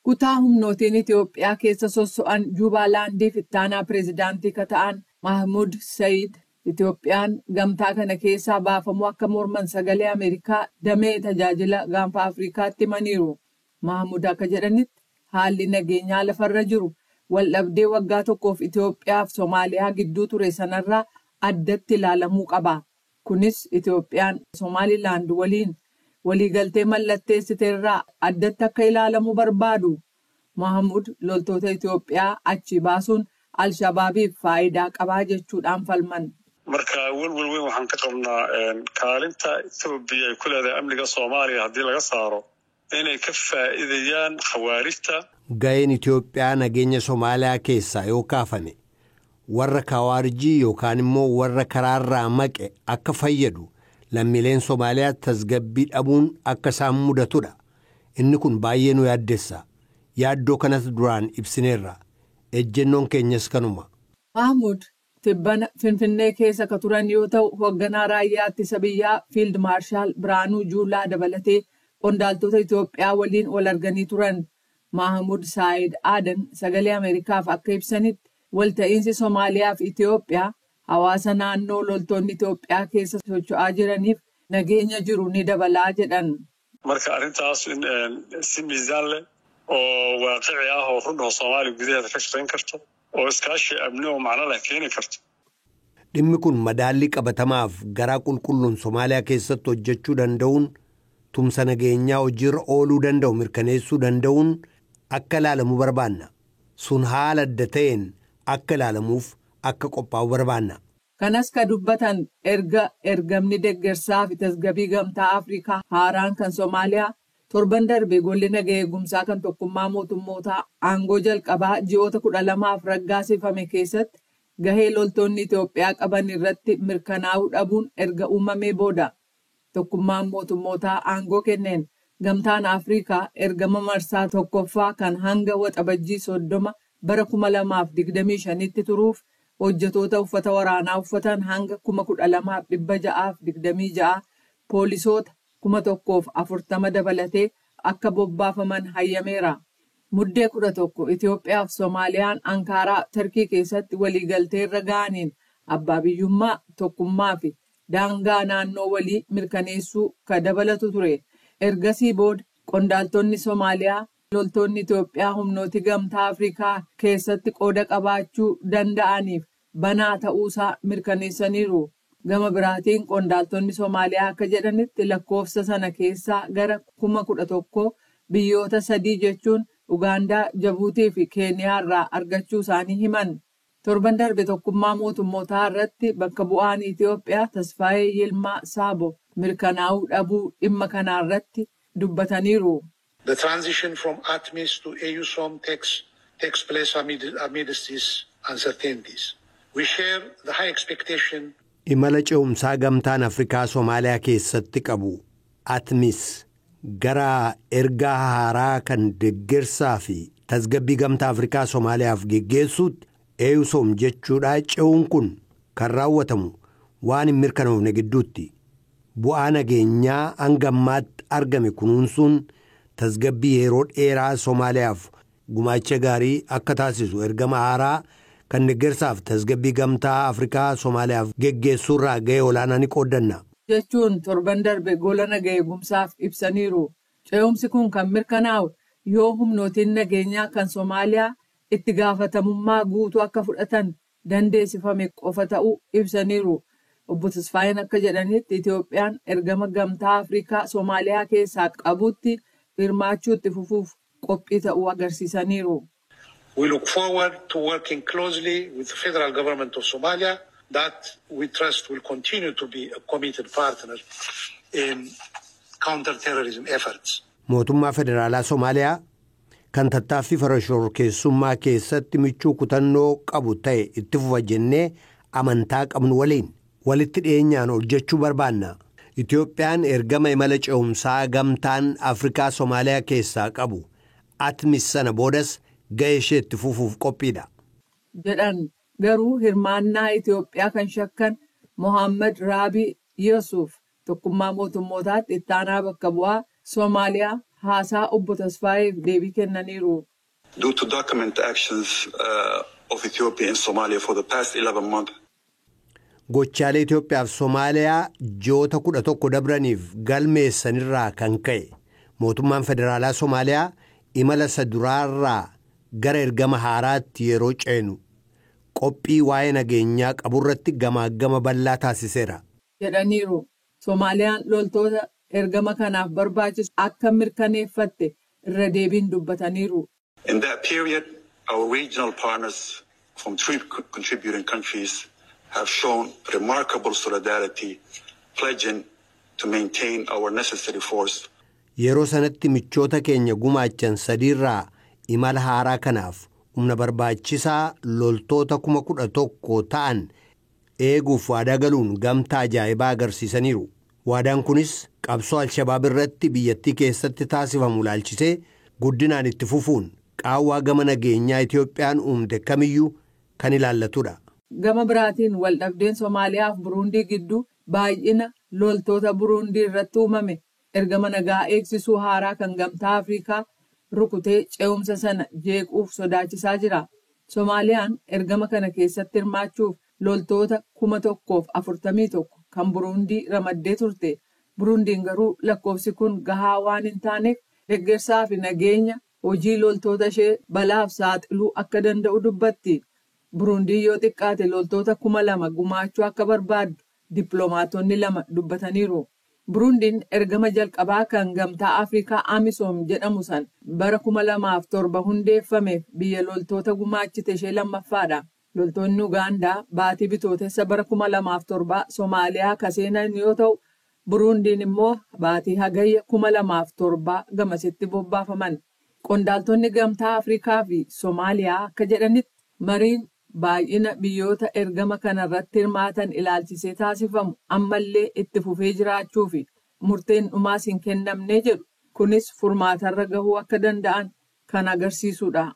Kutaa humnootiin Itoophiyaa keessa sosso'an Jubaalaandiif ittaanaa pireezidaantii kan ta'an Mahmud Sa'iid Itoophiyaan gamtaa kana keessaa baafamuu akka morman sagalee Ameerikaa damee tajaajila gaanfa Afrikaatti himaniiru. Mahmud akka jedhanitti haalli nageenyaa lafarra jiru waldhabdee waggaa tokkoof Itoophiyaa fi Somaaliyaa gidduu ture sanarraa addatti ilaalamuu qaba. Kunis Itoophiyaan Somaalilaand waliin waliigaltee mallatteessiteerraa addatti akka ilaalamu barbaadu. Mahmud loltoota Itoophiyaa achi baasuun Al-Shabaabiif faayidaa qabaa jechuudhaan falman. Marka weyn waxaan ka qabnaa kaalinta Itoobiya ay ku leedahay amniga Soomaaliya haddii laga saaro inay ka faa'iideeyaan khawaarijta. Ga'een Itoophiyaa nageenya Soomaaliyaa keessaa yoo kaafame warra khawaarijii yookaan immoo warra karaarraa maqe akka fayyadu lammiileen Soomaaliyaa tasgabbii dhabuun akka isaan mudatudha. Inni kun baay'ee nu yaaddessa. Yaaddoo kanas duraan ibsineerra. Ejjennoon keenyas kanuma. Mahmud tibbana Finfinnee keessa ka turan yoo ta'u hoogganaa raayyaa ittisa biyyaa Fiild Maarshaal Biraanuu Juulaa dabalatee qondaaltota Itoophiyaa waliin wal arganii turan. Mahmud Saa'id Aadan sagalee Ameerikaaf akka ibsanitti walta'iinsi Soomaaliyaa fi Itoophiyaa hawaasa naannoo loltoonni Itoophiyaa keessa socho'aa jiraniif nageenya jiru ni dabalaa jedhan. Marka arrintaas si miisaan leh oo waaqici ah oo run oo Soomaaliya gudaheeda ka shaqayn karto oo iskaashi amni oo macno leh keeni karto. Dhimmi kun madaalli qabatamaaf garaa qulqulluun Soomaaliyaa keessatti hojjechuu danda'uun tumsa nageenyaa hojiirra ooluu danda'u mirkaneessuu danda'uun akka ilaalamu barbaanna. Sun haala adda ta'een akka ilaalamuuf akka qophaa'u barbaanna. Kanas ka dubbatan ergamni deeggarsaa fi tasgabbii gamtaa Afrikaa haaraan kan Soomaaliyaa torban darbe golli nagaa eegumsaa kan tokkummaa mootummootaa aangoo jalqabaa ji'oota 12 raggaasifame keessatti gahee loltoonni Itoophiyaa qaban irratti mirkanaa'uu dhabuun erga uumamee booda. Tokkummaan mootummootaa aangoo kenneen gamtaan Afrikaa ergama marsaa tokkoffaa kan hanga waxabajjii 30 bara 2025tti turuuf hojjetoota uffata waraanaa uffatan hanga 12,626 poolisoota 1,040 dabalatee akka bobbaafaman hayyameera. Muddee 11 Itoophiyaa fi Soomaaliyaan Ankaaraa Turkii keessatti waliigaltee irra ga'aniin abbaa biyyummaa tokkummaa fi daangaa naannoo walii mirkaneessuu ka dabalatu ture. Ergasii booda qondaaltonni Soomaaliyaa loltoonni Itoophiyaa humnooti gamtaa Afrikaa keessatti qooda qabaachuu danda'aniif banaa ta'uusaa mirkaneessaniiru. Gama biraatiin qondaaltonni Soomaaliyaa akka jedhanitti lakkoofsa sana keessaa gara 11,000 biyyoota 3 jechuun Ugaandaa, Jabuutii fi Keeniyaa irraa argachuu isaanii himan. Torban darbe tokkummaa mootummootaa irratti bakka bu'aan Itoophiyaa Tasfaayee Yilmaa Saabo mirkanaa'uu dhabuu dhimma kanaa irratti dubbataniiru. The transition from ATMIS to AUSOM takes place amidst these uncertainties. We share the high expectation. Imala ce'umsaa gamtaan Afrikaa Soomaaliyaa keessatti qabu ATMIS gara ergaa haaraa kan deeggarsaa fi tasgabbii gamtaa Afrikaa Soomaaliyaaf geggeessuutti AUSOM jechuudha. Ce'uun kun kan raawwatamu waan hin mirkanoofne gidduutti. Bu'aa nageenyaa hangammaatti argame kunuunsuun tasgabbii yeroo dheeraa Soomaaliyaaf gumaacha gaarii akka taasisu ergama haaraa kan deeggarsaaf tasgabbii gamtaa Afrikaa Soomaaliyaaf geggeessuurraa ga'ee olaanaa ni qooddanna. Jechuun torban darbe gola nagaa eegumsaaf ibsaniiru. Ce'umsi kun kan mirkanaa'u yoo humnootiin nageenyaa kan Soomaaliyaa itti gaafatamummaa guutuu akka fudhatan dandeessifame qofa ta'uu ibsaniiru. Obbo Tasfaayeen akka jedhanitti Itoophiyaan ergama gamtaa Afrikaa Soomaaliyaa keessaa qabutti hirmaachuutti fufuuf qophii ta'uu agarsiisaniiru. We look forward to working closely with the federal government of Somalia that we trust will continue to be a committed partner in counter-terrorism efforts. Mootummaa federaalaa Soomaaliyaa kan tattaaffii farashorkeessummaa keessatti michuu kutannoo qabu ta'e itti fufa jennee amantaa qabnu waliin walitti dhiyeenyaan hojjechuu barbaanna. Itoophiyaan ergama imala ce'umsaa gamtaan Afrikaa Soomaaliyaa keessaa qabu ATMIS sana boodas ga'ee ishee itti fufuuf qophiidha. Jedhan garuu hirmaannaa Itoophiyaa kan shakkan Mohaammed Raabii Yuusuf tokkummaa mootummootaatti ittaanaa bakka bu'aa Soomaaliyaa haasaa obbo Tasfaayeef deebii kennaniiru. Due to document the actions of Ethiopia and Somalia for the past 11 months. Gochaalee Itoophiyaa fi Somaaliyaa ji'oota 11 dabraniif galmeessanirraa kan ka'e mootummaan federaalaa Somaaliyaa imala isa duraarraa gara ergama haaraatti yeroo ceenu qophii waa'ee nageenyaa qaburratti gamaagama bal'aa taasiseera jedhaniiru. Somaaliyaan loltoota ergama kanaaf barbaachisu akka mirkaneeffatte irra deebiin dubbataniiru. In that period, our regional partners from 3 contributing countries have shown remarkable solidarity, pledging to maintain our necessary force. Yeroo sanatti michoota keenya gumaachan sadiirraa imala haaraa kanaaf humna barbaachisaa loltoota 11,000 ta'an eeguuf waadaa galuun gamtaa ajaa'ibaa agarsiisaniiru. Waadaan kunis qabsoo Alshabaab irratti biyyattii keessatti taasifamu ilaalchisee guddinaan itti fufuun qaawwaa gama nageenyaa Itoophiyaan uumte kamiyyuu kan ilaallatudha. Gama biraatiin waldhabdeen Somaaliyaa fi Buruundii gidduu baay'ina loltoota Buruundii irratti uumame ergama nagaa eegsisuu haaraa kan gamtaa Afrikaa rukutee ce'umsa sana jeequuf sodaachisaa jira. Somaaliyaan ergama kana keessatti hirmaachuuf loltoota 1,041 kan Buruundii ramaddee turte. Buruundiin garuu lakkoofsi kun gahaa waan hin taaneef deeggarsaa fi nageenya hojii loltoota ishee balaaf saaxiluu akka danda'u dubbatti. Buruundiin yoo xiqqaate loltoota 2,000 gumaachuu akka barbaaddu dippiloomaatonni 2 dubbataniiru. Buruundiin ergama jalqabaa kan gamtaa Afrikaa Amisom jedhamu san bara 2007 hundeeffameef biyya loltoota gumaachite ishee lammaffaadha. Loltoonni Ugaandaa baatii bitootessa bara 2007 Somaaliyaa kaseenan yoo ta'u, Buruundiin immoo baatii hagayya 2007 gamasitti bobbaafaman. Qondaaltonni gamtaa Afrikaa fi Somaaliyaa akka jedhanitti mariin baay'ina biyyoota ergama kanarratti hirmaatan ilaalchisee taasifamu ammallee itti fufee jiraachuu fi murteen dhumaas hin kennamne jedhu. Kunis furmaatarra gahuu akka danda'an kan agarsiisudha.